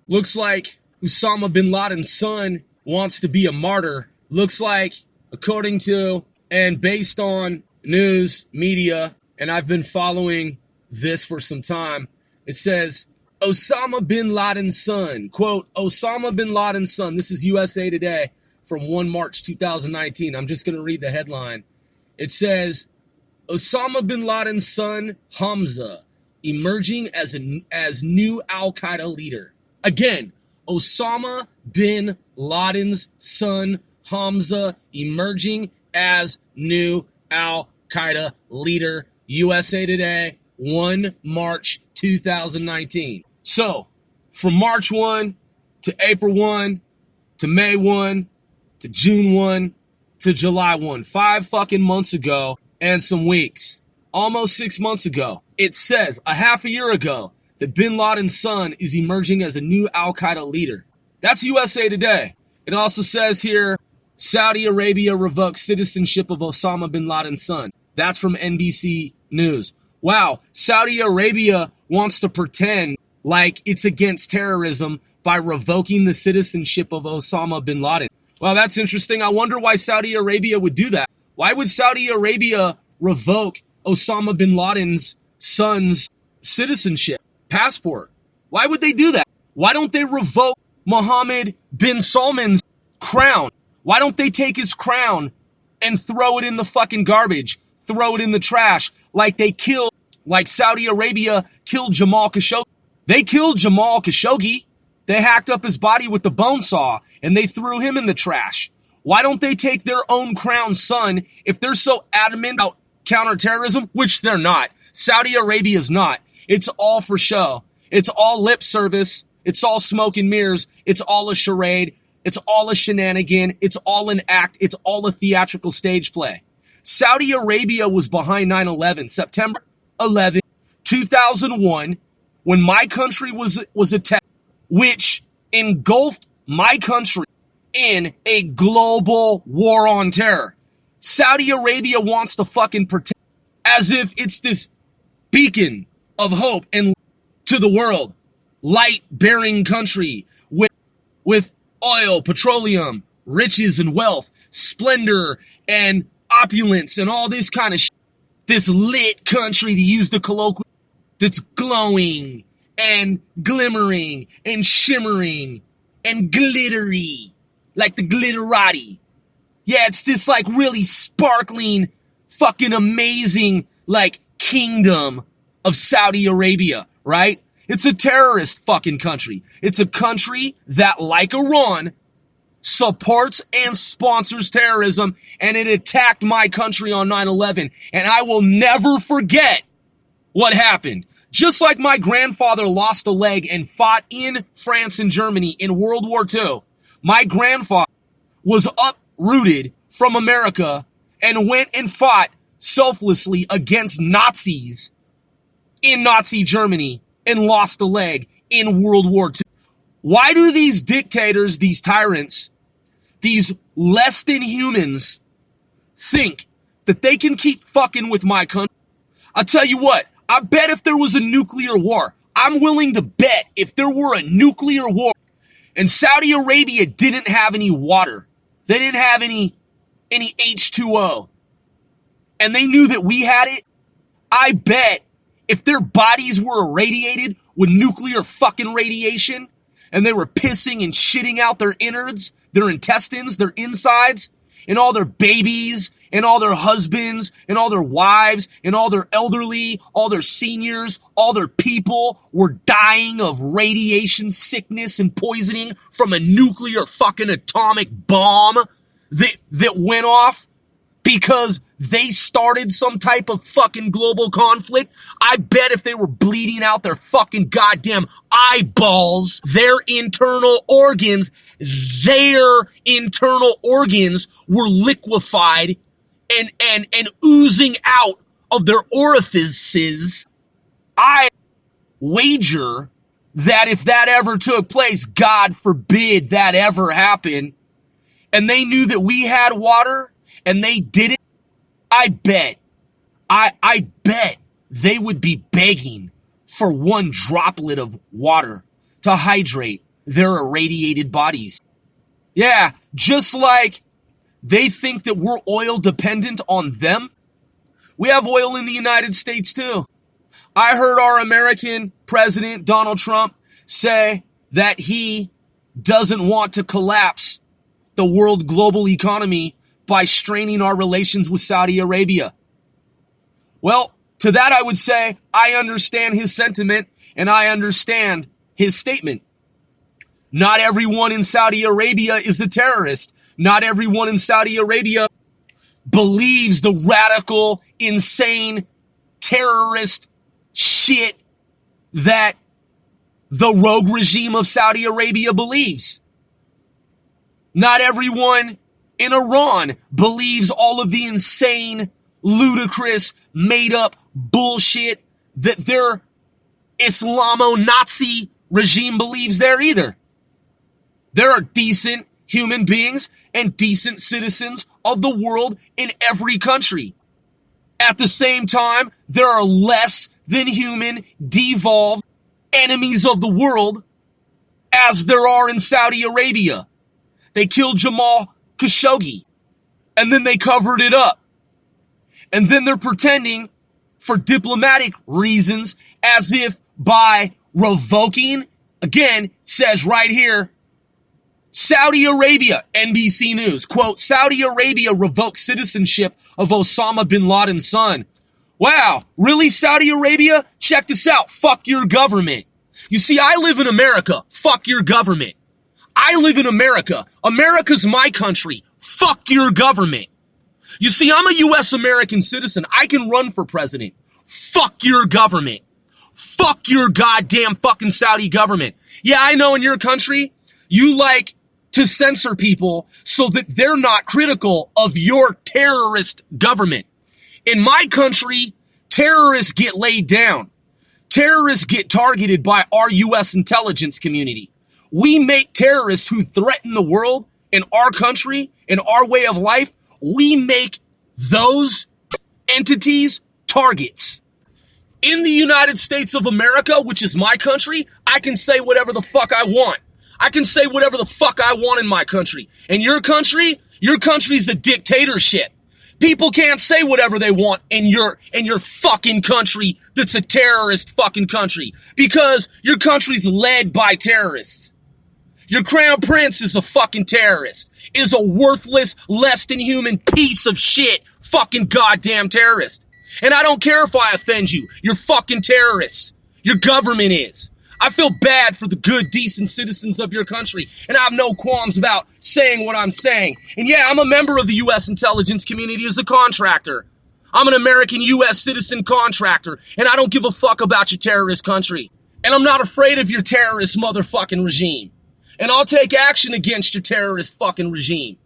Looks like Osama bin Laden's son wants to be a martyr. Looks like, according to and based on news, media, and I've been following this for some time, it says Osama bin Laden's son, quote, Osama bin Laden's son. This is USA Today from 1 March 2019. I'm just going to read the headline. It says, Osama bin Laden's son, Hamza, emerging as new al-Qaeda leader. Again, Osama bin Laden's son, Hamza, emerging as new al-Qaeda leader. USA Today, 1 March 2019. So, from March 1 to April 1 to May 1 to June 1 to July 1, 5 fucking months ago and some weeks, almost 6 months ago, it says a half a year ago that bin Laden's son is emerging as a new al-Qaeda leader. That's USA Today. It also says here, Saudi Arabia revokes citizenship of Osama bin Laden's son. That's from NBC News. Wow, Saudi Arabia wants to pretend like it's against terrorism by revoking the citizenship of Osama bin Laden. Well, that's interesting. I wonder why Saudi Arabia would do that. Why would Saudi Arabia revoke Osama bin Laden's son's citizenship, passport? Why would they do that? Why don't they revoke Mohammed bin Salman's crown? Why don't they take his crown and throw it in the fucking garbage, throw it in the trash like Saudi Arabia killed Jamal-Khashoggi? They killed Jamal-Khashoggi. They hacked up his body with the bone saw and they threw him in the trash. Why don't they take their own crown son if they're so adamant about counter-terrorism, which they're not? Saudi Arabia is not. It's all for show. It's all lip service. It's all smoke and mirrors. It's all a charade. It's all a shenanigan. It's all an act. It's all a theatrical stage play. Saudi Arabia was behind 9/11, September 11, 2001, when my country was attacked, which engulfed my country in a global war on terror. Saudi Arabia wants to fucking pretend as if it's this beacon of hope and to the world, light-bearing country with oil, petroleum, riches and wealth, splendor and opulence and all this kind of shit. This lit country, to use the colloquial, that's glowing and glimmering and shimmering and glittery, like the glitterati. Yeah, it's this like really sparkling, fucking amazing, like kingdom of Saudi Arabia, right? It's a terrorist fucking country. It's a country that, like Iran, supports and sponsors terrorism, and it attacked my country on 9/11, and I will never forget what happened. Just like my grandfather lost a leg and fought in France and Germany in World War II, my grandfather was uprooted from America and went and fought selflessly against Nazis in Nazi Germany and lost a leg in World War II. Why do these dictators, these tyrants, these less than humans think that they can keep fucking with my country? I'll tell you what, I bet if there was a nuclear war, I'm willing to bet if there were a nuclear war and Saudi Arabia didn't have any water, they didn't have any H2O, and they knew that we had it, I bet if their bodies were irradiated with nuclear fucking radiation and they were pissing and shitting out their innards, their intestines, their insides, and all their babies and all their husbands and all their wives and all their elderly, all their seniors, all their people were dying of radiation sickness and poisoning from a nuclear fucking atomic bomb that went off because they started some type of fucking global conflict. I bet if they were bleeding out their fucking goddamn eyeballs, their internal organs were liquefied and oozing out of their orifices. I wager that if that ever took place, God forbid that ever happened, and they knew that we had water and they did it, I bet they would be begging for one droplet of water to hydrate their irradiated bodies. Yeah, just like they think that we're oil dependent on them, we have oil in the United States too. I heard our American president, Donald Trump, say that he doesn't want to collapse the world global economy by straining our relations with Saudi Arabia. Well, to that I would say, I understand his sentiment and I understand his statement. Not everyone in Saudi Arabia is a terrorist. Not everyone in Saudi Arabia believes the radical, insane, terrorist shit that the rogue regime of Saudi Arabia believes. Not everyone in Iran believes all of the insane, ludicrous, made-up bullshit that their Islamo-Nazi regime believes there either. There are decent human beings and decent citizens of the world in every country. At the same time, there are less than human, devolved enemies of the world as there are in Saudi Arabia. They killed Jamal-Khashoggi, and then they covered it up. And then they're pretending for diplomatic reasons as if by revoking, again, says right here, Saudi Arabia, NBC News, quote, Saudi Arabia revokes citizenship of Osama bin Laden's son. Wow, really, Saudi Arabia? Check this out. Fuck your government. You see, I live in America. Fuck your government. I live in America. America's my country. Fuck your government. You see, I'm a U.S. American citizen. I can run for president. Fuck your government. Fuck your goddamn fucking Saudi government. Yeah, I know in your country, you like to censor people so that they're not critical of your terrorist government. In my country, terrorists get laid down. Terrorists get targeted by our U.S. intelligence community. We make terrorists who threaten the world in our country, in our way of life, we make those entities targets. In the United States of America, which is my country, I can say whatever the fuck I want. I can say whatever the fuck I want in my country. In your country's a dictatorship. People can't say whatever they want in your fucking country that's a terrorist fucking country because your country's led by terrorists. Your crown prince is a fucking terrorist, is a worthless, less than human piece of shit fucking goddamn terrorist. And I don't care if I offend you. You're fucking terrorists. Your government is. I feel bad for the good, decent citizens of your country, and I have no qualms about saying what I'm saying. And yeah, I'm a member of the U.S. intelligence community as a contractor. I'm an American U.S. citizen contractor, and I don't give a fuck about your terrorist country. And I'm not afraid of your terrorist motherfucking regime. And I'll take action against your terrorist fucking regime.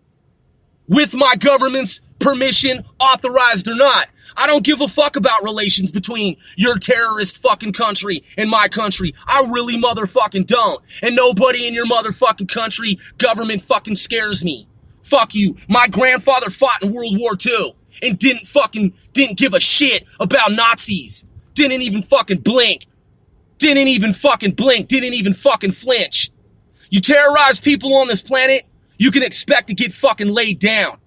With my government's permission, authorized or not. I don't give a fuck about relations between your terrorist fucking country and my country. I really motherfucking don't. And nobody in your motherfucking country government fucking scares me. Fuck you. My grandfather fought in World War II and didn't give a shit about Nazis. Didn't even fucking blink. Didn't even fucking flinch. You terrorize people on this planet, you can expect to get fucking laid down.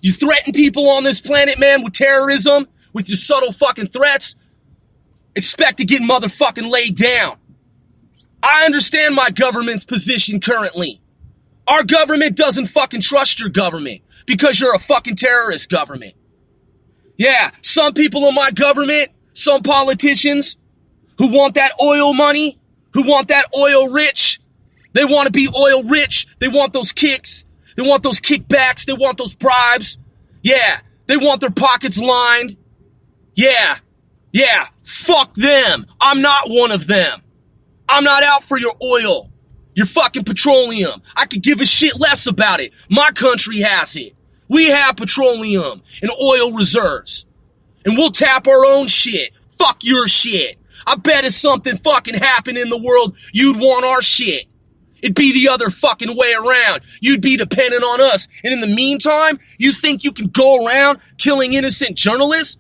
You threaten people on this planet, man, with terrorism, with your subtle fucking threats, expect to get motherfucking laid down. I understand my government's position currently. Our government doesn't fucking trust your government because you're a fucking terrorist government. Yeah, some people in my government, some politicians who want that oil money, who want that oil rich, they want to be oil rich, they want those kicks, they want those kickbacks, they want those bribes. Yeah, they want their pockets lined. Yeah, fuck them. I'm not one of them. I'm not out for your oil, your fucking petroleum. I could give a shit less about it. My country has it. We have petroleum and oil reserves. And we'll tap our own shit. Fuck your shit. I bet if something fucking happened in the world, you'd want our shit. It'd be the other fucking way around. You'd be dependent on us. And in the meantime, you think you can go around killing innocent journalists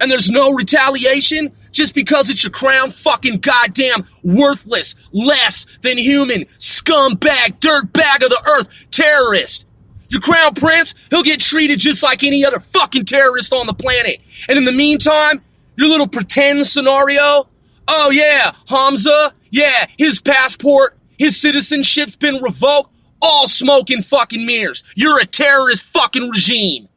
and there's no retaliation just because it's your crown fucking goddamn worthless, less than human, scumbag, dirtbag of the earth, terrorist. Your crown prince, he'll get treated just like any other fucking terrorist on the planet. And in the meantime, your little pretend scenario, oh yeah, Hamza, yeah, his passport, his citizenship's been revoked, all smoke and fucking mirrors. You're a terrorist fucking regime.